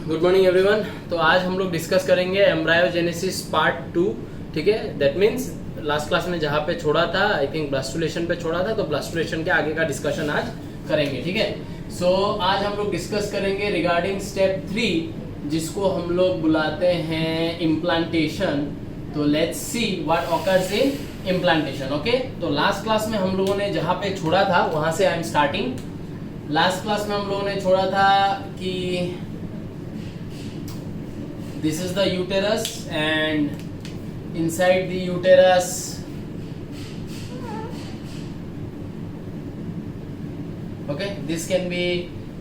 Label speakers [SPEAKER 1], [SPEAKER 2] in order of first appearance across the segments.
[SPEAKER 1] Good morning everyone. तो आज हम लोग डिस्कस करेंगे एम्ब्रायोजेनेसिस पार्ट 2। ठीक है, दैट मीन्स लास्ट क्लास में जहाँ पे छोड़ा था, आई थिंक ब्लास्टुलेशन पे छोड़ा था, तो ब्लास्टुलेशन के आगे का डिस्कशन आज करेंगे। ठीक है, सो आज हम लोग डिस्कस करेंगे रिगार्डिंग स्टेप 3 जिसको हम लोग बुलाते हैं इम्प्लांटेशन। तो let's see what occurs in implantation. Okay, तो लास्ट क्लास में हम लोगों ने जहाँ पे छोड़ा था वहां से I am starting. Last class में हम लोगों ने छोड़ा था कि this is the uterus and inside the uterus okay, this can be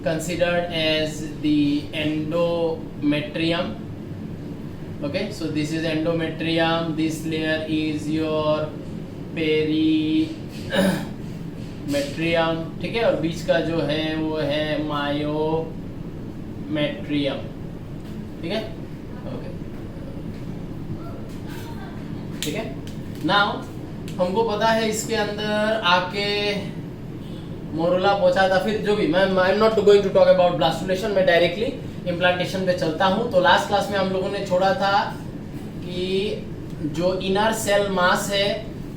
[SPEAKER 1] considered as the endometrium. Okay, so this is endometrium, this layer is your perimetrium. ठीक है, और बीच का जो है वो है myometrium. ठीक है, ठीक है। नाउ हमको पता है इसके अंदर आके मोरुला पहुंचा था, फिर जो भी मैं I am not going to talk about blastulation, मैं डायरेक्टली इम्प्लांटेशन पे चलता हूं। तो लास्ट क्लास में हम लोगों ने छोड़ा था कि जो इनर सेल मास है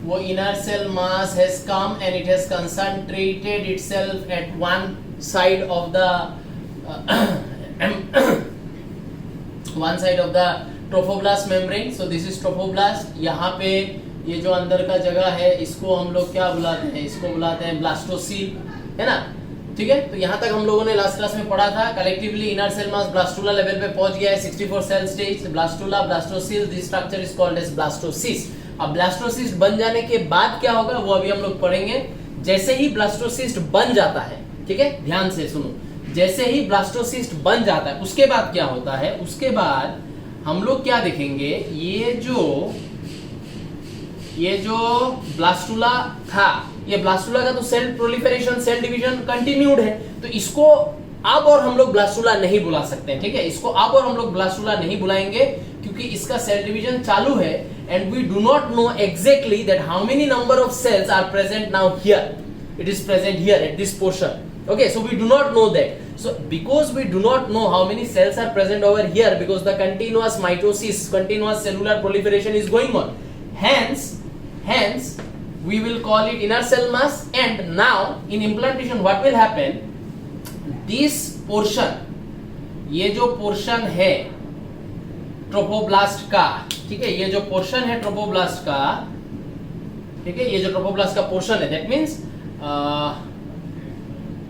[SPEAKER 1] वो inner cell mass has come and it has concentrated itself at one side of the trophoblast membrane. So this is trophoblast. यहाँ पे ये जो अंदर का जगह है इसको हम लोग क्या बुलाते हैं, इसको बुलाते हैं ब्लास्टोसील, है ना। ठीक है, तो यहाँ तक हम लोगों ने लास्ट क्लास में पढ़ा था। Collectively inner cell mass blastula level पे पहुंच गया है, 64 cell stage, blastula, blastocoel, this structure is called as blastocyst. अब ब्लास्टोसिस्ट बन जाने के बाद क्या होगा वो अभी हम लोग पढ़ेंगे। जैसे ही ब्लास्टोसिस्ट बन जाता है, ठीक है, ध्यान से सुनो, जैसे ही ब्लास्टोसिस्ट बन जाता है उसके बाद क्या होता है, उसके बाद हम लोग क्या देखेंगे, ये जो ब्लास्टुला था, ये ब्लास्टुला का तो cell proliferation, cell division continued है, तो इसको अब और हम लोग ब्लास्टुला नहीं बुला सकते हैं। ठीक है, इसको अब और हम लोग ब्लास्टुला नहीं बुलाएंगे क्योंकि इसका सेल डिवीजन चालू है and we do not know exactly that how many number of cells are present now here, it is present here at this portion. Okay, so we do not know that. So because we do not know how many cells are present over here, because the continuous mitosis, continuous cellular proliferation is going on, hence we will call it inner cell mass. And now in implantation what will happen, this portion, ये जो portion है trophoblast का, ठीक है, ये जो portion है trophoblast का, ठीक है, ये जो ट्रोफोब्लास्ट का पोर्शन है, दैट मीन्स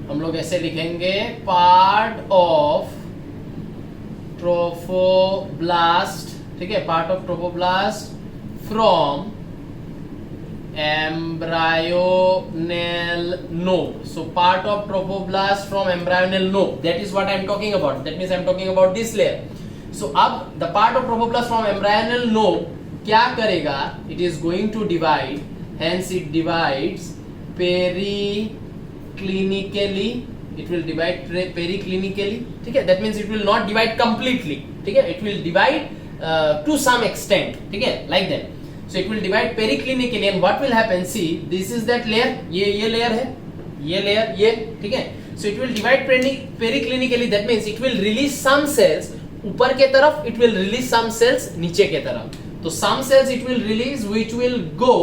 [SPEAKER 1] हम लोग ऐसे लिखेंगे, पार्ट ऑफ ट्रोफोब्लास्ट, ठीक है, part of trophoblast from embryonal node. So part of trophoblast from embryonal node, that is what I am talking about. That means I am talking about this layer. So अब the part of trophoblast from embryonal node क्या करेगा, it is going to divide, hence it divides periclinically, it will divide periclinically, ठीक है, that means it will not divide completely, ठीक है, it will divide to some extent, ठीक है, like that. So it will divide periclinically and what will happen, see this is that layer, ये layer है, ये layer, ये, ठीक है, so it will divide periclinically, that means it will release some cells ऊपर के तरफ, it will release some cells नीचे के तरफ. तो some cells it will release which will go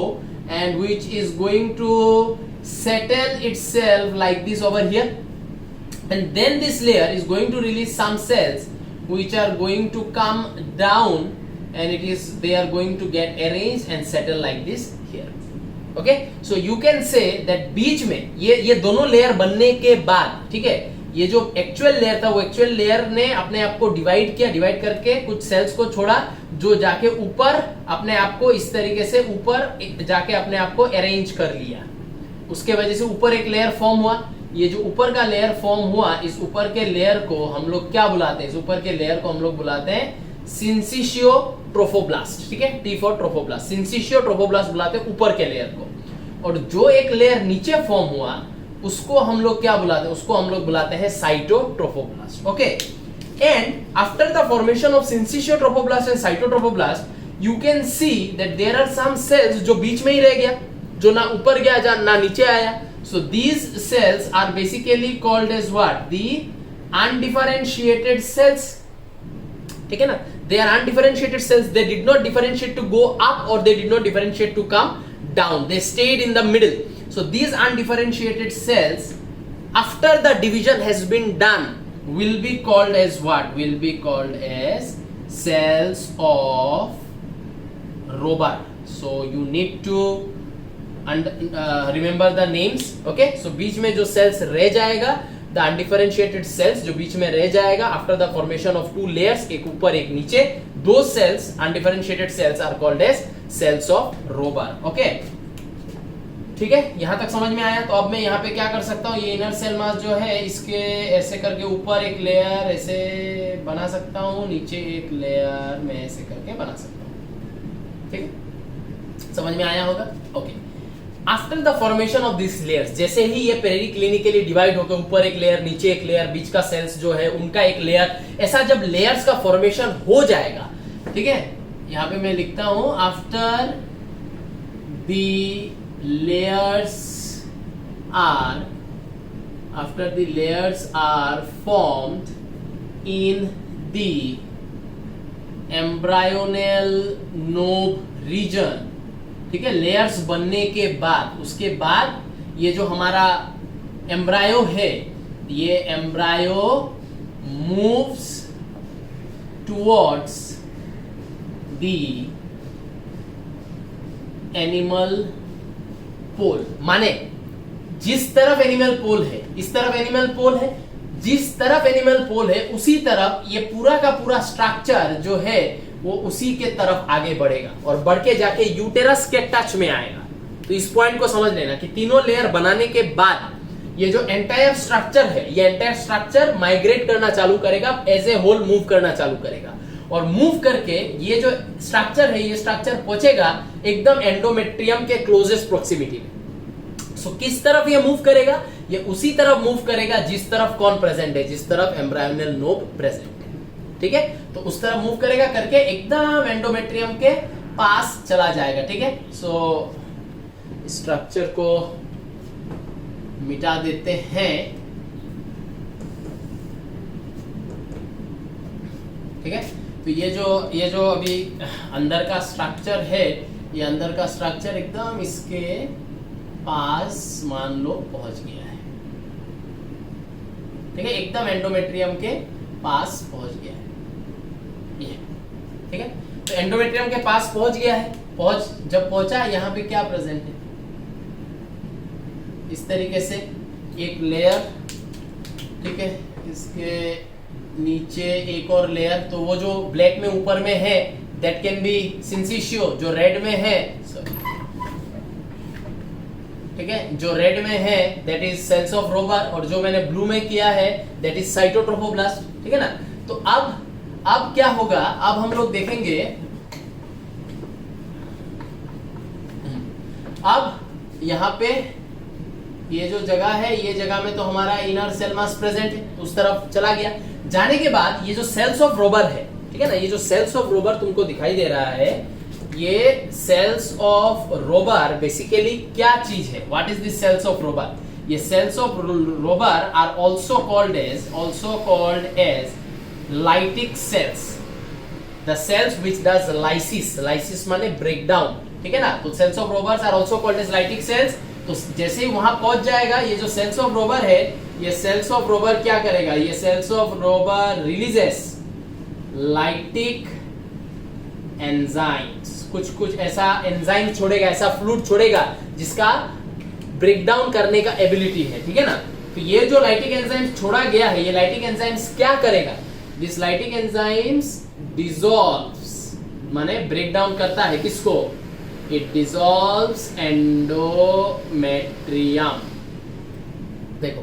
[SPEAKER 1] and which is going to settle itself like this over here, and then this layer is going to release some cells which are going to come down and they are going to get arranged and settle like this here. Okay, so you can say that बीच में ये दोनों layer बनने के बाद, ठीक है, ये जो एक्चुअल लेयर था वो एक्चुअल लेयर ने अपने आप को डिवाइड किया, डिवाइड करके कुछ सेल्स को छोड़ा जो जाके ऊपर अपने आप को इस तरीके से ऊपर जाके अपने आप को अरेंज कर लिया। उसके वजह से ऊपर एक लेयर फॉर्म हुआ। ये जो ऊपर का लेयर फॉर्म हुआ, इस ऊपर के लेयर को हम लोग क्या बुलाते हैं, इस ऊपर के लेयर को हम लोग बुलाते हैं सिंसिशियो ट्रोफोब्लास्ट, ठीक है, T for trophoblast, syncytio trophoblast बुलाते हैं ऊपर के लेयर को। और जो एक लेयर नीचे फॉर्म हुआ उसको हम लोग क्या बुलाते हैं, उसको हम लोग बुलाते हैं cytotrophoblast. Okay, and after the formation of syncytiotrophoblast and cytotrophoblast you can see that there are some cells जो बीच में ही रह गया, जो ना ऊपर गया ना नीचे आया। So these cells are basically called as what? The undifferentiated cells. ठीक है ना, they are undifferentiated cells, they did not differentiate to go up और they did not differentiate to come down, they stayed in the middle. So these undifferentiated cells after the division has been done will be called as what? Will be called as cells of Rober. So you need to remember the names. Okay, so बीच में जो cells रह जाएगा, the undifferentiated cells जो बीच में रह जाएगा after the formation of two layers, एक ऊपर एक नीचे, those cells, undifferentiated cells are called as cells of Rober. Okay, ठीक है, यहां तक समझ में आया। तो अब मैं यहाँ पे क्या कर सकता हूँ, ये इनर सेल मास जो है इसके ऐसे करके ऊपर एक लेयर ऐसे बना सकता हूँ, नीचे एक लेयर मैं ऐसे करके बना सकता हूँ। ठीक है, समझ में आया होगा। Okay, after the formation of this layers, जैसे ही ये पेरिक्लिनिकली डिवाइड होकर ऊपर एक लेयर नीचे एक लेयर बीच का सेल्स जो है उनका एक लेयर, ऐसा जब लेयर्स का फॉर्मेशन हो जाएगा, ठीक है, यहां पे मैं लिखता हूं after the layers are formed in the embryonal knob region, ठीक है, लेयर्स बनने के बाद, उसके बाद ये जो हमारा एम्ब्रायो है, ये embryo moves towards the animal pole. माने जिस तरफ एनिमल पोल है, इस तरफ एनिमल पोल है, जिस तरफ एनिमल पोल है उसी तरफ ये पूरा का पूरा स्ट्रक्चर जो है वो उसी के तरफ आगे बढ़ेगा और बढ़ के जाके यूटेरस के टच में आएगा। तो इस पॉइंट को समझ लेना कि तीनों लेयर बनाने के बाद ये जो एंटायर स्ट्रक्चर है, ये एंटायर स्ट्रक्चर माइग्रेट करना चालू करेगा, एज ए होल मूव करना चालू करेगा और मूव करके ये जो स्ट्रक्चर है, ये स्ट्रक्चर पहुंचेगा एकदम एंडोमेट्रियम के क्लोजेस्ट प्रोक्सिमिटी में। सो किस तरफ ये मूव करेगा? ये उसी तरफ मूव करेगा जिस तरफ कौन प्रेजेंट है, जिस तरफ एम्ब्रायोनल नोब प्रेजेंट है। ठीक है, तो उस तरफ मूव करेगा करके एकदम एंडोमेट्रियम के पास चला जाएगा। ठीक है, सो स्ट्रक्चर को मिटा देते हैं। ठीक है, तो ये जो अभी अंदर का स्ट्रक्चर है, ये अंदर का स्ट्रक्चर एकदम इसके पास मान लो पहुंच गया है। ठीक है, एकदम एंडोमेट्रियम के पास पहुंच गया है ये। ठीक है, तो एंडोमेट्रियम के पास पहुंच गया है। जब पहुंचा, यहाँ पे क्या प्रेजेंट है, इस तरीके से एक लेयर, ठीक है, इसके नीचे एक और लेयर। तो वो जो ब्लैक में ऊपर में है दैट कैन बी सिंसिशियो, जो रेड में है, ठीक है, जो रेड में है that is cells of Rauber, और जो मैंने ब्लू में किया है दैट इज साइटोट्रोफोब्लास्ट। ठीक है ना, तो अब क्या होगा, अब हम लोग देखेंगे, अब यहाँ पे ये जो जगह है, ये जगह में तो हमारा इनर सेल मास प्रेजेंट है, उस तरफ चला गया। जाने के बाद ये जो सेल्स ऑफ रोबर है, ठीक है ना, ये जो सेल्स ऑफ रोबर तुमको दिखाई दे रहा है, ये सेल्स ऑफ रोबर बेसिकली क्या चीज है? What is this cells of Rauber? ये cells of Rauber are also called as lytic cells, the cells which does lysis माने ब्रेक डाउन। ठीक है ना, तो cells of Rauber are also called as lytic cells. तो जैसे ही वहां पहुंच जाएगा, ये जो सेल्स ऑफ रोबर है, ये सेल्स ऑफ रोबर क्या करेगा, ये cells of Rauber releases lytic enzymes, कुछ ऐसा एंजाइम छोड़ेगा, ऐसा फ्लूइड छोड़ेगा जिसका ब्रेकडाउन करने का एबिलिटी है। ठीक है ना, तो ये जो लाइटिक एंजाइम्स छोड़ा गया है, ये लाइटिक एंजाइम्स क्या करेगा, दिस लाइटिक एंजाइम्स डिसॉल्व्स, माने ब्रेकडाउन करता है किसको, इट डिसॉल्व्स एंडोमेट्रियम। देखो,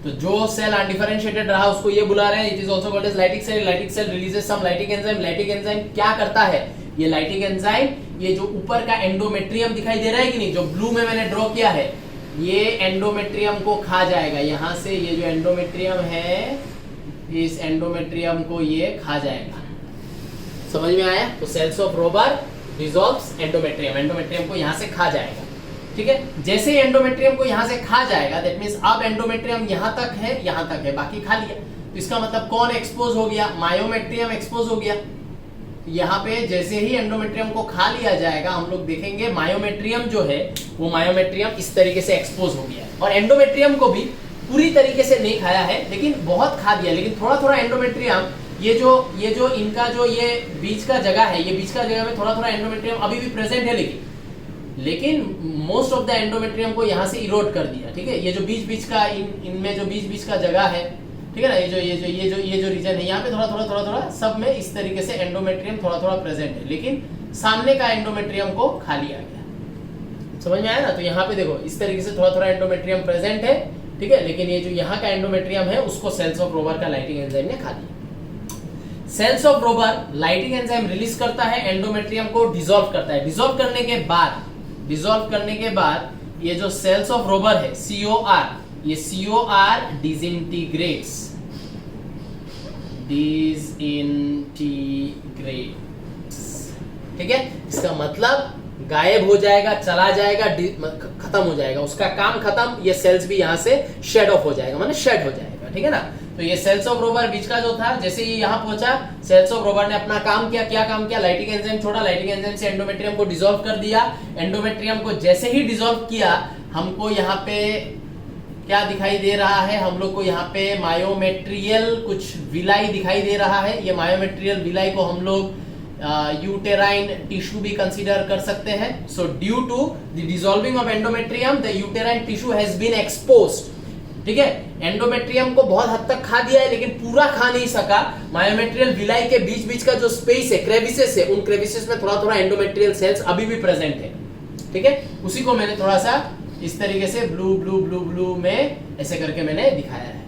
[SPEAKER 1] तो जो सेल अनडिफरेंशिएटेड रहा उसको ये बुला रहे हैं, it is also called as lytic cell. Lytic cell releases some lytic enzyme. Lytic enzyme क्या करता है, ये लाइटिक एंजाइम, ये जो ऊपर का एंडोमेट्रियम दिखाई दे रहा है कि नहीं, जो ब्लू में मैंने ड्रॉ किया है, ये एंडोमेट्रियम को खा जाएगा। यहां से ये जो एंडोमेट्रियम है, इस एंडोमेट्रियम को ये खा जाएगा। समझ में आया? तो cells of Rauber dissolves endometrium, endometrium को यहां से खा जाएगा। ठीक है। जैसे ही एंडोमेट्रियम को यहाँ से खा जाएगा, दैट मींस अब एंडोमेट्रियम यहाँ तक है, बाकी खा लिया, तो इसका मतलब कौन एक्सपोज हो गया? मायोमेट्रियम एक्सपोज हो गया। यहाँ पे जैसे ही एंडोमेट्रियम को खा लिया जाएगा, हम लोग देखेंगे मायोमेट्रियम जो है वो मायोमेट्रियम इस तरीके से एक्सपोज हो गया है। और एंडोमेट्रियम को भी पूरी तरीके से नहीं खाया है, लेकिन बहुत खा दिया, लेकिन थोड़ा थोड़ा एंडोमेट्रियम, ये जो इनका जो ये बीच का जगह है, ये बीच का जगह में थोड़ा थोड़ा एंडोमेट्रियम अभी भी प्रेजेंट है, लेकिन मोस्ट ऑफ द एंडोमेट्रियम को यहाँ से इरोड कर दिया। ठीक है, ये जो बीच का इनमें जो बीच का जगह है, ठीक है ना, ये जो रीजन है, यहाँ पे थोड़ा सब में इस तरीके से एंडोमेट्रियम थोड़ा प्रेजेंट है, लेकिन सामने का एंडोमेट्रियम को खा लिया गया। समझ में आया ना? तो यहाँ पे देखो इस तरीके से थोड़ा एंडोमेट्रियम प्रेजेंट है, ठीक है, लेकिन ये जो यहाँ का एंडोमेट्रियम है उसको सेल्स ऑफ रोबर का लाइटिंग एंजाइम ने खा लिया। Cells of Rauber lighting enzyme release करता है, एंडोमेट्रियम को डिसॉल्व करता है। डिसॉल्व करने के बाद ये जो सेल्स ऑफ रोबर है, COR, ये COR डिसइंटीग्रेट्स, ठीक है। इसका मतलब गायब हो जाएगा, चला जाएगा, खत्म हो जाएगा, उसका काम खत्म, ये सेल्स भी यहाँ से शेड ऑफ हो जाएगा, माने शेड हो जाएगा। ठीक है ना? तो ये सेल्स ऑफ रोबर बीच का जो था, जैसे ये यहाँ पहुंचा, सेल्स ऑफ रोबर ने अपना काम किया। क्या काम किया? लाइटिंग एंजाइम छोड़ा, लाइटिंग एंजाइम से एंडोमेट्रियम को डिसॉल्व कर दिया। एंडोमेट्रियम को जैसे ही डिसॉल्व किया, हमको यहाँ पे क्या दिखाई दे रहा है? हम लोग को यहाँ पे मायोमेट्रियल कुछ विलाई दिखाई दे रहा है। ये मायोमेट्रियल विलाई को हम लोग यूटेराइन टिश्यू भी कंसीडर कर सकते हैं। So due to the dissolving of endometrium, the uterine tissue has been exposed. ठीक है, एंडोमेट्रियम को बहुत हद तक खा दिया है, लेकिन पूरा खा नहीं सका। मायोमेट्रियल विलाई के बीच का जो स्पेस है, क्रेविसेस है, उन क्रेविसेस में थोड़ा एंडोमेट्रियल सेल्स अभी भी प्रेजेंट है। ठीक है, उसी को मैंने थोड़ा सा इस तरीके से ब्लू में ऐसे करके मैंने दिखाया है।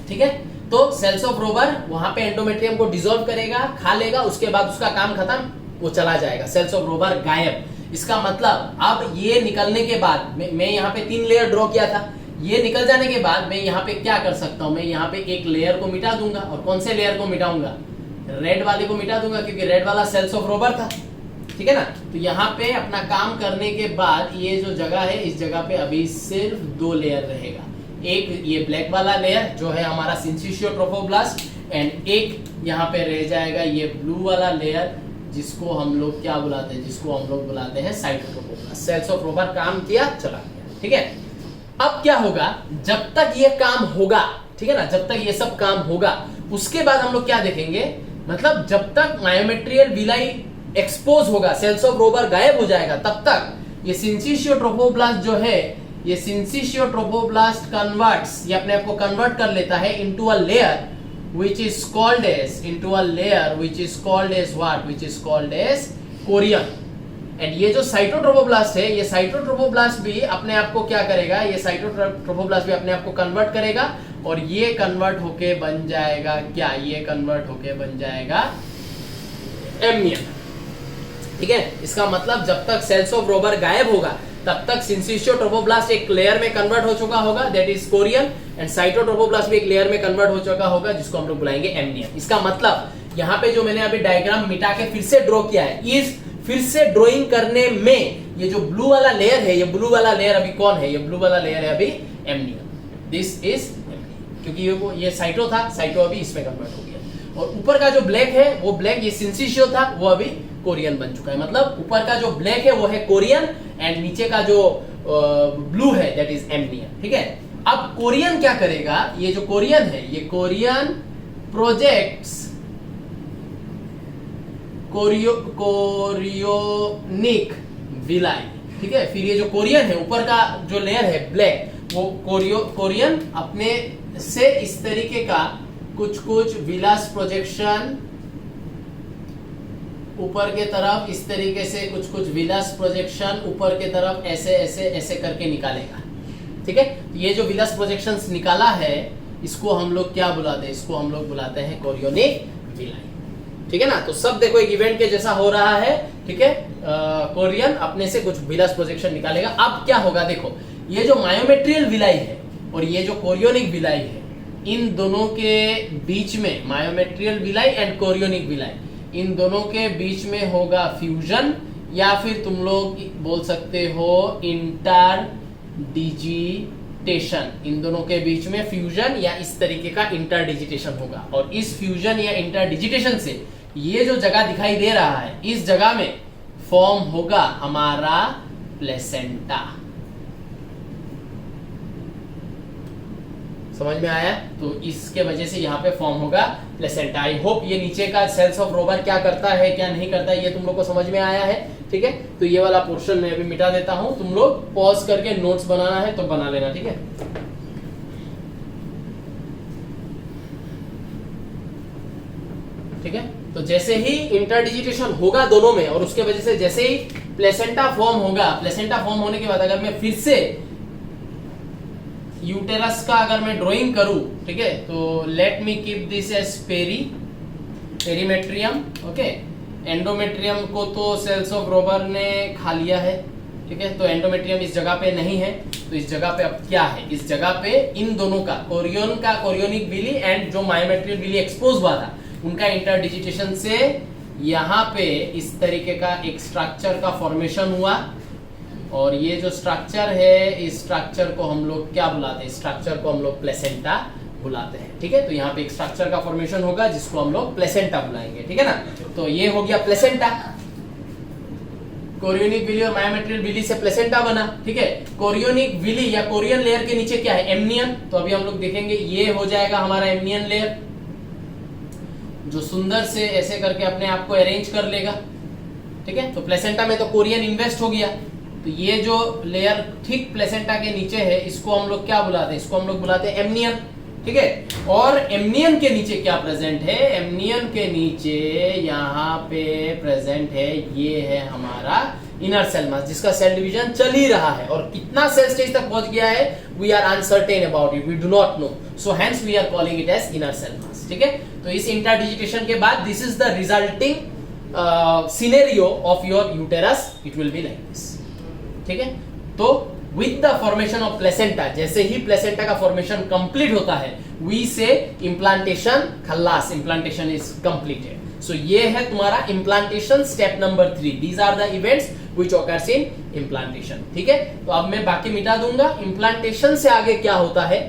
[SPEAKER 1] ठीक है, तो सेल्स ऑफ रोबर वहां पे एंडोमेट्रियम को डिसॉल्व करेगा, खा लेगा, उसके बाद उसका काम खत्म, वो चला जाएगा, सेल्स ऑफ रोबर गायब। इसका मतलब अब ये निकलने के बाद, मैं यहाँ पे 3 लेयर ड्रॉ किया था, ये निकल जाने के बाद मैं यहाँ पे क्या कर सकता हूँ? मैं यहाँ पे एक लेयर को मिटा दूंगा। और कौन से लेयर को मिटाऊंगा? रेड वाले को मिटा दूंगा, क्योंकि रेड वाला सेल्स ऑफ रोबर था। ठीक है ना? तो यहाँ पे अपना काम करने के बाद ये जो जगह है, इस जगह पे अभी सिर्फ 2 लेयर रहेगा। एक ये ब्लैक वाला लेयर जो है हमारा सिंचिशियो ट्रोफोब्लास्ट, एंड एक यहाँ पे रह जाएगा ये ब्लू वाला लेयर, जिसको हम लोग क्या बुलाते हैं? जिसको हम लोग बुलाते हैं साइटोट्रोफोब्लास्ट। सेल्स ऑफ रोबर काम किया, चला गया। ठीक है, अब क्या होगा? जब तक ये काम होगा, ठीक है ना, जब तक ये सब काम होगा, उसके बाद हम लोग क्या देखेंगे? मतलब जब तक मायोमेट्रियल विलाई एक्सपोज होगा, सेल्स ऑफ रोबर गायब हो जाएगा, तब तक ये सिंचिशियो ट्रोफोब्लास्ट जो है, ये सिंचिशियो ट्रोफोब्लास्ट कन्वर्ट्स, ये अपने आप को कन्वर्ट कर लेता है into a layer which is called as, into a layer which is called as what? Which is called as Korean. And ये जो साइटोट्रोफोब्लास्ट है, ये साइटोट्रोफोब्लास्ट भी अपने आप को क्या करेगा? ये साइटोट्रोफोब्लास्ट भी अपने आप को कन्वर्ट करेगा, और ये कन्वर्ट होके बन जाएगा क्या? ये कन्वर्ट होके बन जाएगा एमनियम। ठीक है, इसका मतलब जब तक सेल्स ऑफ रोबर गायब होगा, तब तक सिंचिशियो ट्रोफोब्लास्ट एक लेयर में कन्वर्ट हो चुका होगा, that is Korean, and cytotrophoblast भी एक लेयर में कन्वर्ट हो चुका होगा, जिसको हम लोग बुलाएंगे एमनियम। इसका मतलब यहाँ पे जो मैंने अभी डायग्राम मिटा के फिर से ड्रॉ किया है, इस फिर से ड्राइंग करने में ये जो ब्लू वाला लेयर है, ये ब्लू वाला लेयर अभी कौन है? ये ब्लू वाला लेयर है अभी एमनियम। दिस इज एमनियम, क्योंकि ये साइटो था, साइटो अभी इसमें कन्वर्ट हो गया। और ऊपर का जो ब्लैक है, वो ब्लैक ये सिंचिशियो था, वो अभी कोरियन बन चुका है। मतलब ऊपर का जो ब्लैक है वो है कोरियन, एंड नीचे का जो ब्लू है दैट इज एमनियम। ठीक है, अब कोरियन क्या करेगा? ये जो कोरियन है, ये कोरियन प्रोजेक्ट्स कोरियोनिक विलाई। ठीक है, फिर ये जो कोरियन है, ऊपर का जो लेयर है ब्लैक, वो कोरियन अपने से इस तरीके का कुछ विलास प्रोजेक्शन ऊपर के तरफ, इस तरीके से कुछ विलास प्रोजेक्शन ऊपर के तरफ ऐसे करके निकालेगा। ठीक है, ये जो विलास प्रोजेक्शंस निकाला है, इसको हम लोग क्या बुलाते हैं? इसको हम लोग बुलाते हैं कोरियोनिक विलाई। ठीक है ना? तो सब देखो एक इवेंट के जैसा हो रहा है। ठीक है, कोरियन अपने से कुछ विलास प्रोजेक्शन निकालेगा। अब क्या होगा? देखो, ये जो मायोमेट्रियल विलाई है और ये जो कोरियोनिक विलाई है, इन दोनों के बीच में, myometrial villi and chorionic villi, इन दोनों के बीच में होगा फ्यूजन, या फिर तुम लोग बोल सकते हो इंटरडिजिटेशन। इन दोनों के बीच में फ्यूजन या इस तरीके का इंटरडिजिटेशन होगा, और इस फ्यूजन या इंटरडिजिटेशन से ये जो जगह दिखाई दे रहा है, इस जगह में फॉर्म होगा हमारा प्लेसेंटा। समझ में आया? तो इसके वजह से यहाँ पे फॉर्म होगा प्लेसेंटा। आई होप ये नीचे का सेल्स ऑफ रोबर क्या करता है क्या नहीं करता है ये तुम लोग को समझ में आया है। ठीक है, तो ये वाला पोर्शन मैं अभी मिटा देता हूं, तुम लोग पॉज करके नोट्स बनाना है तो बना लेना। ठीक है, ठीक है। तो जैसे ही इंटरडिजिटेशन होगा दोनों में, और उसके वजह से जैसे ही प्लेसेंटा फॉर्म होगा, प्लेसेंटा फॉर्म होने के बाद अगर मैं फिर से यूटेरस का अगर मैं ड्राइंग करूं, ठीक है, तो let me keep this as perimetrium. Okay, endometrium को तो सेल्स ऑफ रोबर ने खा लिया है। ठीक है, तो एंडोमेट्रियम इस जगह पे नहीं है, तो इस जगह पे अब क्या है, इस जगह पे इन दोनों का कोरियोनिक विली एंड जो मायोमेट्रियल विली एक्सपोज हुआ था उनका इंटरडिजिटेशन से यहाँ पे इस तरीके का एक स्ट्रक्चर का फॉर्मेशन हुआ, और ये जो स्ट्रक्चर है इस स्ट्रक्चर को हम लोग क्या बुलाते हैं, स्ट्रक्चर को हम लोग प्लेसेंटा बुलाते हैं। ठीक है, तो यहाँ पे एक स्ट्रक्चर का फॉर्मेशन होगा जिसको हम लोग प्लेसेंटा बुलाएंगे। ठीक है ना, तो ये हो गया प्लेसेंटा। कोरियोनिक विली और मायोमेट्रियल विली से प्लेसेंटा बना। ठीक है, कोरियोनिक विली या कोरियन लेयर के नीचे क्या है, एमनियन। तो अभी हम लोग देखेंगे ये हो जाएगा हमारा एमनियन लेयर, जो सुंदर से ऐसे करके अपने आप को अरेंज कर लेगा। ठीक है, तो प्लेसेंटा में तो कोरियन इन्वेस्ट हो गया, तो ये जो लेयर ठीक प्लेसेंटा के नीचे है इसको हम लोग क्या बुलाते हैं, इसको हम लोग बुलाते हैं एमनियन। ठीक है, और एमनियन के नीचे क्या प्रेजेंट है, एमनियन के नीचे यहाँ पे प्रेजेंट है, ये है हमारा इनर सेल मास, जिसका सेल डिवीजन चल ही रहा है, और कितना सेल स्टेज तक पहुंच गया है we are uncertain about it, we do not know, so hence we are calling it as inner cell mass. ठीक है, तो इस इंटरडिजिटेशन के बाद this is the resulting scenario of your uterus, it will be like this. ठीक है, तो with the formation of placenta, जैसे ही प्लेसेंटा का फॉर्मेशन कंप्लीट होता है वी से इम्प्लांटेशन खल्लास, इम्प्लांटेशन इज कंप्लीटेड। सो ये है तुम्हारा implantation step number 3। These are the events which occurs in implantation. ठीक है, तो अब मैं बाकी मिटा दूंगा। इम्प्लांटेशन से आगे क्या होता है,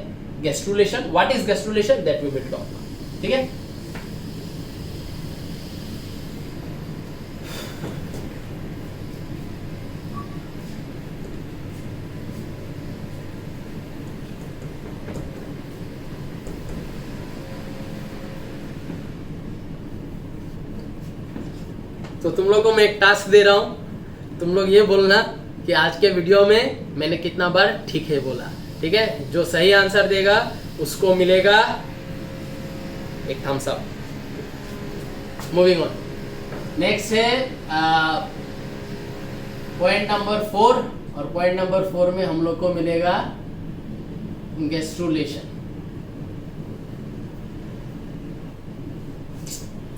[SPEAKER 1] gastrulation. What is gastrulation, that we will talk. ठीक है, तो तुम लोगों को मैं एक टास्क दे रहा हूं, तुम लोग ये बोलना कि आज के वीडियो में मैंने कितना बार ठीक है बोला। ठीक है, जो सही आंसर देगा उसको मिलेगा एक thumbs up. Moving on, next है पॉइंट नंबर 4, और पॉइंट नंबर 4 में हम लोग को मिलेगा गैस्ट्रुलेशन।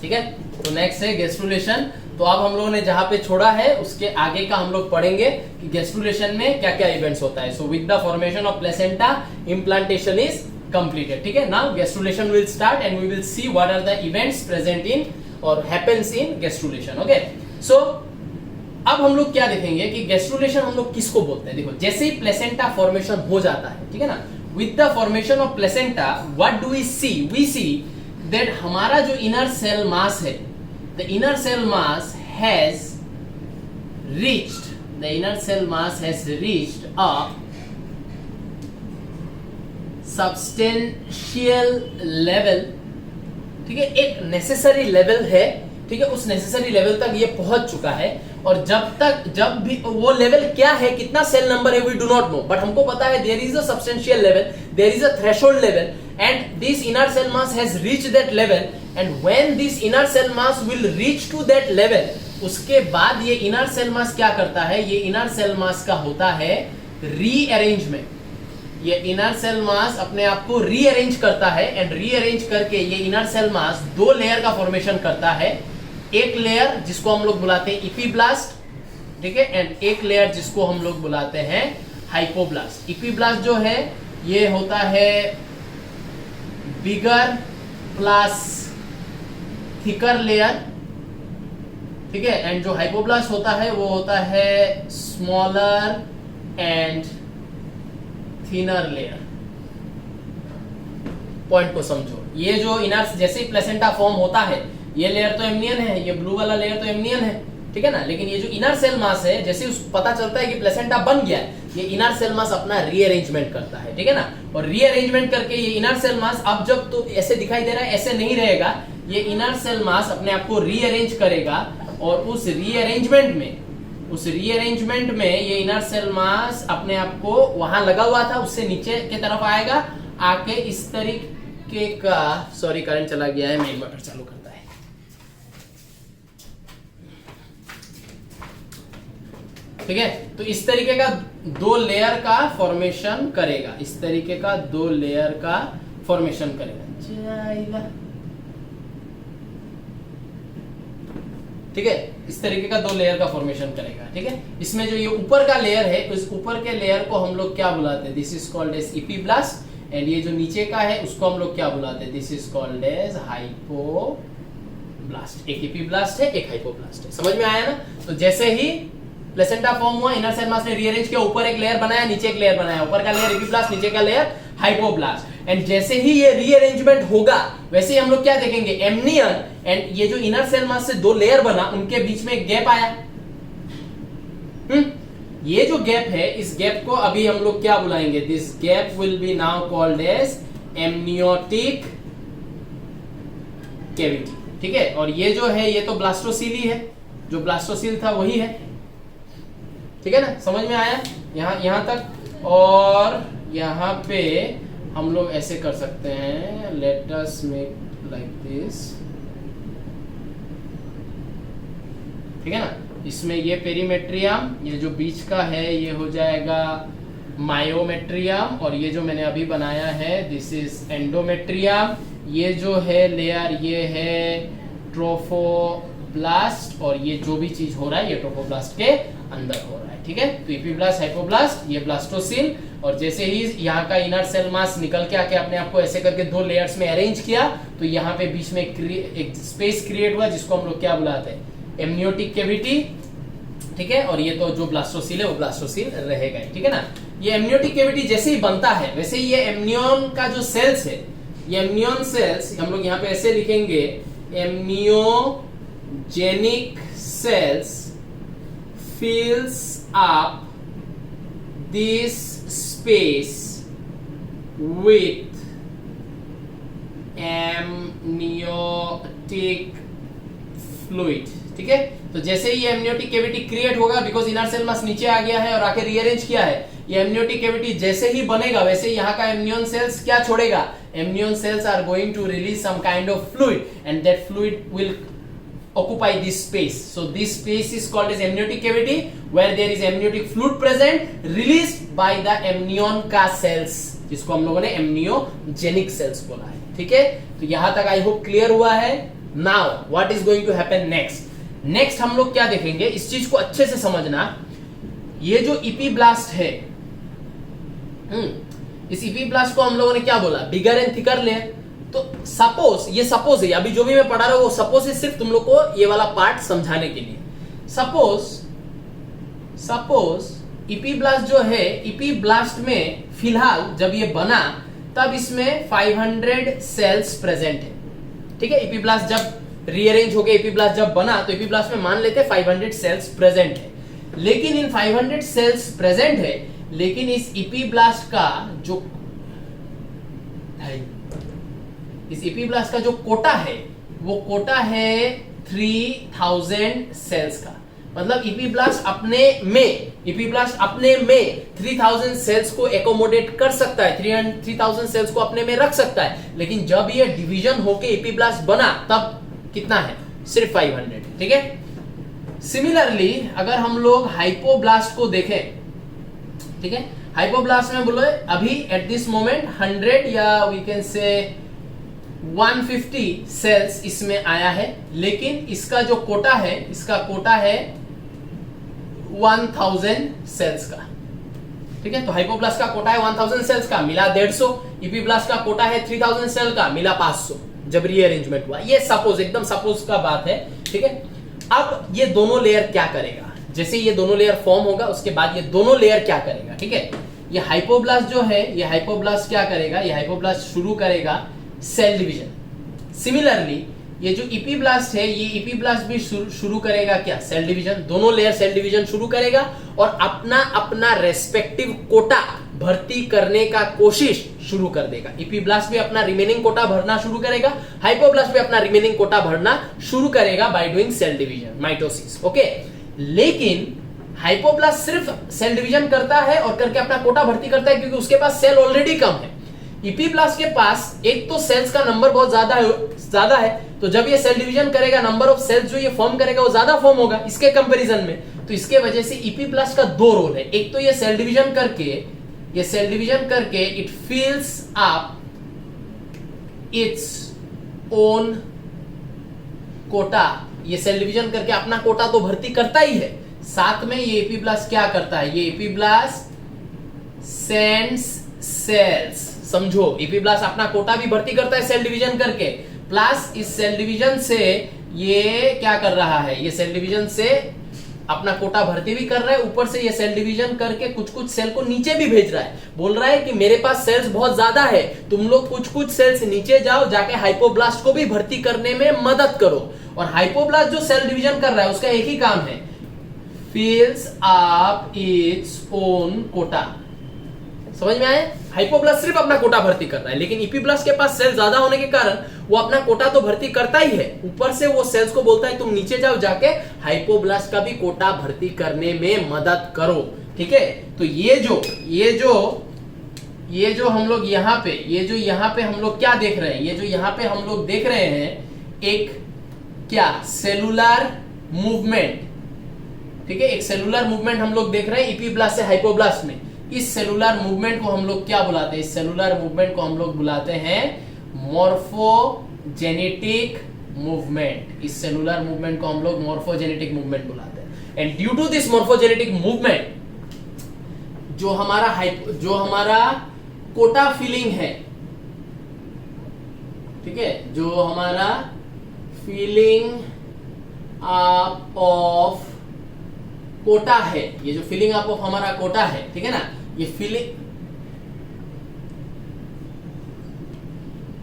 [SPEAKER 1] ठीक है, तो नेक्स्ट है गैस्ट्रुलेशन। तो अब हम लोगों ने जहां पे छोड़ा है उसके आगे का हम लोग पढ़ेंगे कि गैस्ट्रुलेशन में क्या क्या इवेंट्स होता है। So with the formation of placenta implantation is completed. ठीक है, now gastrulation will start and we will see what are the events present in और happens in gastrulation. Okay, so अब हम लोग क्या देखेंगे कि गैस्ट्रुलेशन हम लोग किसको बोलते हैं। देखो, जैसे ही प्लेसेंटा फॉर्मेशन हो जाता है, ठीक है ना, with the formation of placenta what do we see, we see that हमारा जो इनर सेल मास है, the inner cell mass has reached a substantial level। ठीक है, एक नेसेसरी लेवल है। ठीक है, उस नेसेसरी लेवल तक ये पहुंच चुका है, और जब भी वो लेवल क्या है, कितना सेल नंबर है, we do not know, but हमको पता है there is a substantial level, there is a threshold level, and this inner cell mass has reached that level, and when this inner cell mass will reach to that level, उसके बाद ये inner cell mass क्या करता है, ये inner cell mass का होता है रीअरेंजमेंट। ये inner cell mass अपने आप को रीअरेंज करता है, एंड रीअरेंज करके ये inner cell mass 2 लेयर का फॉर्मेशन करता है। एक लेयर जिसको हम लोग बुलाते हैं इपीब्लास्ट, ठीक है, एंड एक लेयर जिसको हम लोग बुलाते हैं हाइपोब्लास्ट। इपीब्लास्ट जो है ये होता है बिगर प्लस थिकर लेयर, ठीक है। एंड जो हाइपोब्लास्ट होता है वो होता है smaller and thinner layer. Point को समझो, ये जो इनर जैसे ही प्लेसेंटा फॉर्म होता है, ये लेयर तो एमनियन है, ये ब्लू वाला लेयर तो एमनियन है, ठीक है ना। लेकिन ये जो इनर सेल मास है, जैसे उस पता चलता है कि प्लेसेंटा बन गया है, ये इनर सेल मास अपना रीअरेंजमेंट करता है, ठीक है ना। और रीअरेंजमेंट करके ये इनर सेल मास अब जब तो ऐसे दिखाई दे रहा है, ऐसे नहीं रहेगा, ये इनर सेल मास अपने आप को रीअरेंज करेगा और उस रीअरेंजमेंट में ये इनर सेल मास अपने आप को वहां लगा हुआ था उससे नीचे की तरफ आएगा, आके इस तरीके का, सॉरी करंट चला गया है, मैं इन्वर्टर चालू करता है। ठीक है, तो इस तरीके का दो लेयर का फॉर्मेशन करेगा, इस तरीके का दो लेयर का फॉर्मेशन करेगा। ठीक है, इस तरीके का दो लेयर का फॉर्मेशन करेगा। ठीक है, इसमें जो ये ऊपर का लेयर है, उस ऊपर के लेयर को हम लोग क्या बुलाते हैं? This is called as epiblast. And ये जो नीचे का है उसको हम लोग क्या बुलाते हैं? This is called as hypoblast. एक इपीब्लास्ट है, एक हाइपोब्लास्ट है। समझ में आया ना? तो जैसे ही प्लेसेंटा फॉर्म हुआ, इनर सेल मास ने रीअरेंज किया, ऊपर एक लेयर बनाया, नीचे एक लेयर बनाया, ऊपर का लेयर इपीब्लास्ट, नीचे का लेयर हाइपोब्लास्ट। एंड जैसे ही ये रीअरेंजमेंट होगा, वैसे ही हम लोग क्या देखेंगे? एमनियन एंड ये जो इनर सेल मास से दो लेयर बना, उनके बीच में एक गैप आया। ये जो गैप है, इस गैप को अभी हम लोग क्या बुलाएंगे? This gap will be now called as amniotic cavity. ठीक है, और ये जो है, ये तो ब्लास्टोसील ही है, जो ब्लास्टोसील था वही है। ठीक है ना? समझ में आया यहां तक। और यहां पे हम लोग ऐसे कर सकते हैं, let us make like this. ठीक है ना? इसमें ये पेरीमेट्रियम, ये जो बीच का है ये हो जाएगा मायोमेट्रियम, और ये जो मैंने अभी बनाया है दिस इज एंडोमेट्रियम। ये जो है लेयर, ये है ट्रोफोब्लास्ट, और ये जो भी चीज हो रहा है ये ट्रोफोब्लास्ट के अंदर हो रहा है। ठीक है, तो इपीब्लास्ट, हाइपोब्लास्ट, ये ब्लास्टोसिल। और जैसे ही यहाँ का इनर सेल मास निकल के आके अपने आप को ऐसे करके दो लेयर्स में अरेंज किया, तो यहाँ पे बीच में एक स्पेस क्रिएट हुआ, जिसको हम लोग क्या बुलाते हैं? Amniotic cavity. ठीक है, और ये तो जो ब्लास्टोसिल है वो ब्लास्टोसिल रहेगा। ठीक है ना? ये एमनियोटिक कैविटी जैसे ही बनता है, वैसे ही ये एमनियन का जो सेल्स है, ये एमनियन सेल्स हम लोग यहाँ पे ऐसे लिखेंगे, amniogenic sales fills up this space with amniotic fluid। ठीक है, तो जैसे ही ये एमनियोटिक कैविटी क्रिएट होगा, बिकॉज इनर सेल मास नीचे आ गया है और आके रीअरेंज किया है, ये एमनियोटिक कैविटी जैसे ही बनेगा, वैसे ही यहाँ का एमनियन सेल्स क्या छोड़ेगा? Amnion cells are going to release some kind of fluid, and that fluid will occupy this space. So this space is called as amniotic cavity, where there is amniotic fluid present released by the amnion का cells, जिसको हम लोगों ने amniogenic cells बोला है। ठीक है, तो यहां तक आई होप क्लियर हुआ है। Now what is going to happen next? Next हम लोग क्या देखेंगे, इस चीज को अच्छे से समझना। ये जो इपीब्लास्ट है, इस इपीब्लास्ट को हम लोगों ने क्या बोला? Bigger and thicker layer. तो सपोज, ये सपोज है, अभी जो भी मैं पढ़ा रहा हूं वो सपोज है, सिर्फ तुम लोग को ये वाला पार्ट समझाने के लिए। सपोज इपीब्लास्ट जो है, इपीब्लास्ट में फिलहाल जब ये बना तब इसमें 500 सेल्स प्रेजेंट है। ठीक है, इपीब्लास्ट जब रीअरेंज हो गया, इपीब्लास्ट जब बना, तो इपीब्लास्ट में मान लेते 500 सेल्स प्रेजेंट है। लेकिन इन 500 सेल्स प्रेजेंट है, लेकिन इस इपीब्लास्ट का जो कोटा है, वो कोटा है 3000 सेल्स का। मतलब इपीब्लास्ट अपने में 3000 सेल्स को एकोमोडेट कर सकता है, 3000 सेल्स को अपने में रख सकता है। लेकिन जब ये डिवीजन होके इपीब्लास्ट बना, तब कितना है? सिर्फ 500। ठीक है, सिमिलरली अगर हम लोग हाइपोब्लास्ट को देखें, ठीक है, हाइपोब्लास्ट में बोले अभी एट दिस मोमेंट 100 या वी कैन से 150 सेल्स इसमें आया है, लेकिन इसका जो कोटा है, इसका कोटा है 1000 सेल्स का। ठीक है, तो हाइपोब्लास्ट का कोटा है 1000 सेल्स का, मिला 150। इपीब्लास्ट का कोटा है 3000 सेल का, मिला 500 जब रीअरेंजमेंट हुआ। ये सपोज, एकदम सपोज का बात है। ठीक है, अब ये दोनों लेयर क्या करेगा, जैसे ये दोनों लेयर फॉर्म होगा उसके बाद ये दोनों लेयर क्या करेगा, ठीक है। ये हाइपोब्लास्ट जो है, ये हाइपोब्लास्ट क्या करेगा, ये हाइपोब्लास्ट शुरू करेगा सेल डिवीजन। सिमिलरली ये जो इपीब्लास्ट है, ये इपीब्लास्ट भी शुरू करेगा क्या, सेल डिवीजन। दोनों लेयर सेल डिवीजन शुरू करेगा और अपना अपना रेस्पेक्टिव कोटा भर्ती करने का कोशिश शुरू कर देगा। इपीब्लास्ट भी अपना रिमेनिंग कोटा भरना शुरू करेगा, हाइपोब्लास्ट भी अपना रिमेनिंग कोटा भरना शुरू करेगा by doing cell division, mitosis, okay. लेकिन हाइपोब्लास्ट सिर्फ सेल डिवीजन करता है और करके अपना कोटा भर्ती करता है क्योंकि उसके पास सेल ऑलरेडी कम है। इपीब्लास्ट के पास एक तो सेल्स का नंबर बहुत ज्यादा है, तो जब ये सेल डिवीजन करेगा नंबर ऑफ सेल्स जो ये फॉर्म करेगा वो ज्यादा फॉर्म होगा इसके कंपैरिजन में। तो इसके वजह से इपीब्लास्ट का दो रोल है, एक तो ये सेल डिवीजन करके it fills up its own quota. ये सेल डिवीजन करके अपना कोटा तो भर्ती करता ही है, साथ में ये इपीब्लास्ट क्या करता है, ये इपीब्लास्ट सेंड्स सेल्स, समझो इपीब्लास्ट अपना कोटा भी भर्ती करता है सेल डिवीजन करके, प्लस इस सेल डिवीजन से ये क्या कर रहा है, ये सेल डिवीजन से अपना कोटा भर्ती भी कर रहा है, ऊपर से ये सेल डिवीजन करके कुछ सेल को नीचे भी भेज रहा है। बोल रहा है कि मेरे पास सेल्स बहुत ज्यादा है, तुम लोग कुछ सेल्स नीचे जाओ, जाके हाइपोब्लास्ट को भी भर्ती करने में मदद करो। और हाइपोब्लास्ट जो सेल डिवीजन कर रहा है उसका एक ही काम है, fills up its own quota. समझ में आए? हाइपोब्लास्ट सिर्फ अपना कोटा भर्ती कर रहा है, लेकिन इपीब्लास्ट के पास सेल ज्यादा होने के कारण वो अपना कोटा तो भर्ती करता ही है, ऊपर से वो सेल्स को बोलता है तुम नीचे जाओ, जाके हाइपोब्लास्ट का भी कोटा भर्ती करने में मदद करो, ठीक है। तो ये जो हम लोग यहाँ पे हम लोग क्या देख रहे हैं, ये जो यहाँ पे हम लोग देख रहे हैं एक क्या सेलुलर मूवमेंट, ठीक है। एक सेलुलर मूवमेंट हम लोग देख रहे हैं इपीब्लास्ट से हाइपोब्लास्ट में। इस सेलुलर मूवमेंट को हम लोग क्या बुलाते हैं, इस सेलुलर मूवमेंट को हम लोग बुलाते हैं मॉर्फोजेनेटिक मूवमेंट। इस सेलुलर मूवमेंट को हम लोग मॉर्फोजेनेटिक मूवमेंट बुलाते हैं। And due to this morphogenetic movement जो हमारा कोटा फिलिंग है, ठीक है, जो हमारा फिलिंग अप ऑफ कोटा है, ये जो फिलिंग अप ऑफ हमारा कोटा है, ठीक है ना, ये फिलिंग,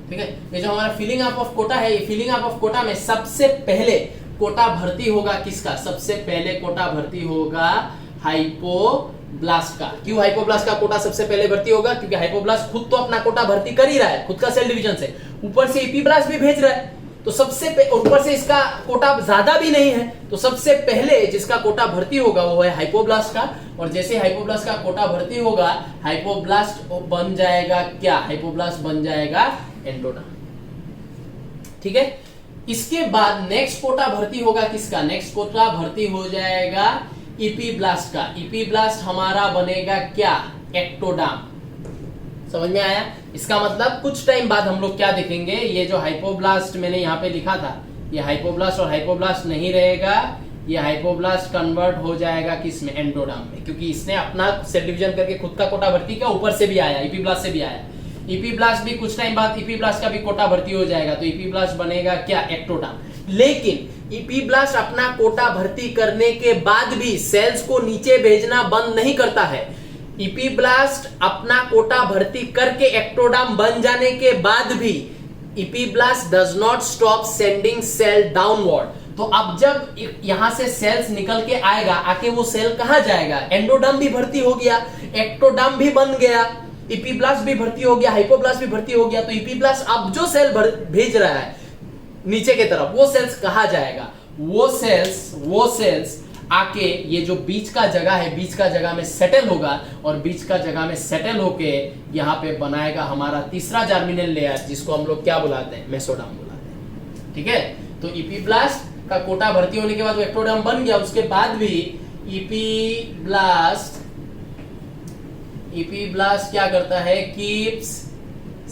[SPEAKER 1] ठीक है, ये जो हमारा फिलिंग अप ऑफ कोटा है, ये फिलिंग अप ऑफ कोटा में सबसे पहले कोटा भर्ती होगा किसका, सबसे पहले कोटा भर्ती होगा हाइपोब्लास्ट का। क्यों हाइपोब्लास्ट का कोटा सबसे पहले भर्ती होगा, क्योंकि हाइपोब्लास्ट खुद तो अपना कोटा भर्ती कर ही रहा है खुद का सेल डिवीजन से, ऊपर से इपीब्लास्ट भी भेज रहा है, तो सबसे ऊपर से इसका कोटा ज्यादा भी नहीं है, तो सबसे पहले जिसका कोटा भर्ती होगा वो है हाइपोब्लास्ट का। और जैसे हाइपोब्लास्ट का कोटा भर्ती होगा, हाइपोब्लास्ट बन जाएगा क्या, हाइपोब्लास्ट बन जाएगा एंडोडर्म, ठीक है। इसके बाद नेक्स्ट कोटा भर्ती होगा किसका, नेक्स्ट कोटा भर्ती हो जाएगा इपीब्लास्ट का। इपीब्लास्ट हमारा बनेगा क्या, एक्टोडर्म। समझ में आया? इसका मतलब कुछ टाइम बाद हम लोग क्या देखेंगे, ये जो हाइपोब्लास्ट मैंने यहाँ पे लिखा था, ये हाइपोब्लास्ट और हाइपोब्लास्ट नहीं रहेगा, ये हाइपोब्लास्ट कन्वर्ट हो जाएगा किस में, एंडोडर्म में, क्योंकि इसने अपना सेल डिवीजन करके खुद का कोटा भर्ती किया, ऊपर से भी आया, इपीब्लास्ट से भी आया। इपीब्लास्ट भी कुछ टाइम बाद इपीब्लास्ट का भी कोटा भर्ती हो जाएगा, तो इपीब्लास्ट बनेगा क्या, एक्टोडर्म। लेकिन इपीब्लास्ट अपना कोटा भर्ती करने के बाद भी सेल्स को नीचे भेजना बंद नहीं करता है। इपीब्लास्ट अपना कोटा भर्ती करके एक्टोडर्म बन जाने के बाद भी epiblast does not stop sending cell downward. तो अब जब यहां से सेल्स निकल के आएगा, आके वो सेल कहां जाएगा, एंडोडर्म भी भर्ती हो गया, एक्टोडर्म भी बन गया, इपीब्लास्ट भी भर्ती हो गया, हाइपोब्लास्ट भी भर्ती हो गया। तो इपीब्लास्ट अब जो सेल भेज रहा है नीचे के तरफ, वो सेल्स कहां जाएगा, वो सेल्स आके ये जो बीच का जगह है, बीच का जगह में सेटल होगा, और बीच का जगह में सेटल होके यहाँ पे बनाएगा हमारा तीसरा जर्मिनल लेयर, जिसको हम लोग क्या बुलाते हैं, मेसोडर्म बुलाते हैं, ठीक है। तो इपीब्लास्ट का कोटा भर्ती होने के बाद वो एक्टोडर्म बन गया, उसके बाद भी इपीब्लास्ट क्या करता है, कीप्स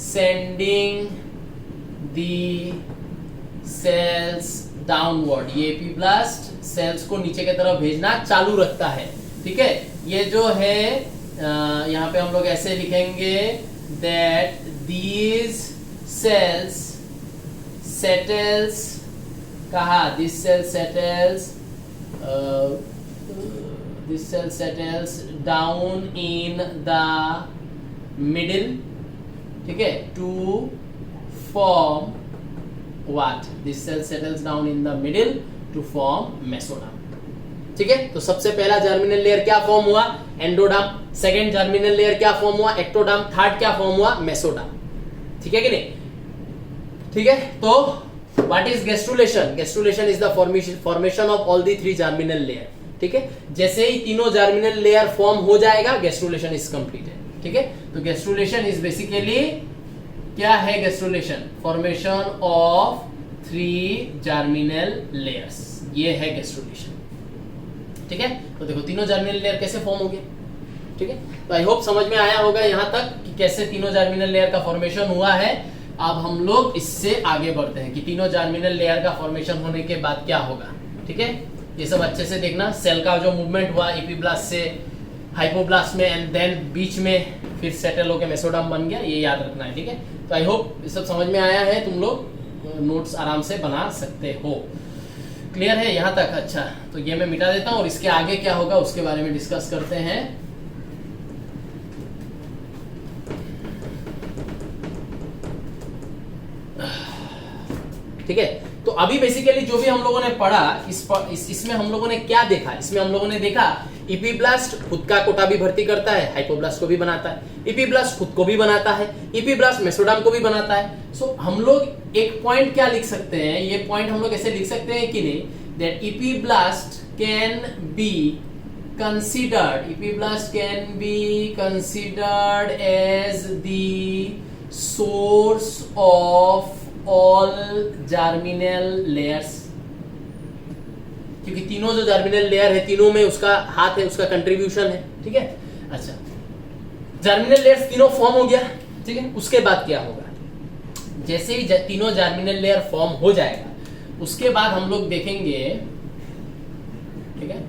[SPEAKER 1] सेंडिंग दी सेल्स डाउनवर्ड। ये इपीब्लास्ट सेल्स को नीचे की तरफ भेजना चालू रखता है, ठीक है। ये जो है यहाँ पे हम लोग ऐसे लिखेंगे, दैट दीज सेल्स सेटल्स कहा this cell settles down in the middle, ठीक है, to form what, this cell settles down in the middle to form mesoderm, ठीक है। तो सबसे पहला जर्मिनल लेयर क्या फॉर्म हुआ, एंडोडर्म, सेकंड जर्मिनल लेयर क्या फॉर्म हुआ, एक्टोडर्म, थर्ड क्या फॉर्म हुआ, मेसोडर्म, ठीक है कि नहीं, ठीक है। तो what is gastrulation, gastrulation is the formation of all the three germinal layer, ठीक है। जैसे ही तीनों जर्मिनल लेयर फॉर्म हो जाएगा गैस्ट्रुलेशन इज कंप्लीटेड, ठीक है। तो गैस्ट्रुलेशन इज बेसिकली क्या है, gastrulation formation of three germinal layers, ये है गैस्ट्रुलेशन, ठीक है। तो देखो तीनों जर्मिनल लेयर कैसे फॉर्म हो गए, ठीक है। तो आई होप समझ में आया होगा यहाँ तक कि कैसे तीनों जर्मिनल लेयर का फॉर्मेशन हुआ है। अब हम लोग इससे आगे बढ़ते हैं कि तीनों जर्मिनल लेयर का फॉर्मेशन होने के बाद क्या होगा, ठीक है। ये सब अच्छे से देखना, सेल का जो मूवमेंट हुआ एपीब्लास्ट से हाइपोब्लास्ट में एंड देन बीच में फिर सेटल होकर मेसोडर्म बन गया, ये याद रखना है, ठीक है। तो आई होप ये सब समझ में आया है, तुम लोग नोट्स आराम से बना सकते हो। क्लियर है यहाँ तक? अच्छा, तो ये मैं मिटा देता हूँ और इसके आगे क्या होगा उसके बारे में डिस्कस करते हैं। ठीक है, तो अभी बेसिकली जो भी हम लोगों ने पढ़ा इसमें हम लोगों ने क्या देखा, इसमें हम लोगों ने देखा इपीब्लास्ट खुद का कोटा भी भर्ती करता है, हाइपोब्लास्ट को भी बनाता है, इपीब्लास्ट खुद को भी बनाता है, इपीब्लास्ट मेसोडर्म को भी बनाता है। सो हम लोग एक पॉइंट क्या लिख सकते हैं, ये पॉइंट हम लोग ऐसे लिख सकते हैं कि नहीं, that epiblast can be considered as the source of all germinal layers, क्योंकि तीनों जो जर्मिनल लेयर है तीनों में उसका हाथ है, उसका कंट्रीब्यूशन है, ठीक है। अच्छा, जर्मिनल लेयर्स तीनों फॉर्म हो गया, ठीक है। उसके बाद क्या होगा, जैसे ही तीनों जर्मिनल लेयर फॉर्म हो जाएगा उसके बाद हम लोग देखेंगे, ठीक है,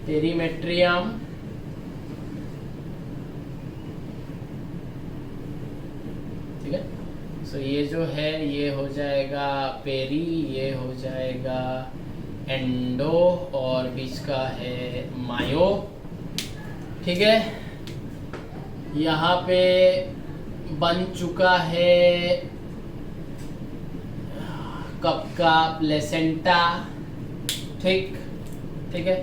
[SPEAKER 1] पेरीमेट्रियम, ठीक है। सो ये जो है ये हो जाएगा पेरी, ये हो जाएगा एंडो और बीच का है मायो, ठीक है। यहाँ पे बन चुका है कब का प्लेसेंटा, ठीक है,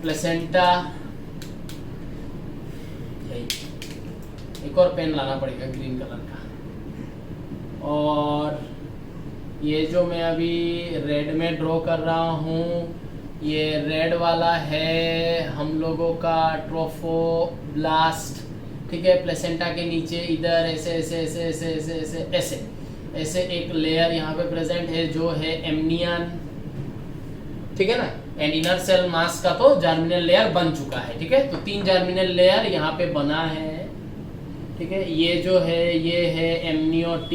[SPEAKER 1] प्लेसेंटा। एक और पेन लाना पड़ेगा ग्रीन कलर का, और ये जो मैं अभी रेड में ड्रॉ कर रहा हूँ ये रेड वाला है हम लोगों का ट्रोफोब्लास्ट, ठीक है। प्लेसेंटा के नीचे इधर ऐसे ऐसे ऐसे ऐसे ऐसे ऐसे ऐसे ऐसे एक लेयर यहाँ पे प्रेजेंट है जो है एमनियन, ठीक है ना। एंड इनर सेल मास का तो जर्मिनल लेयर बन चुका है, ठीक है। तो 3 जर्मिनल लेयर यहाँ पे बना है, ठीक है। ये जो है ये है एमनियोटिक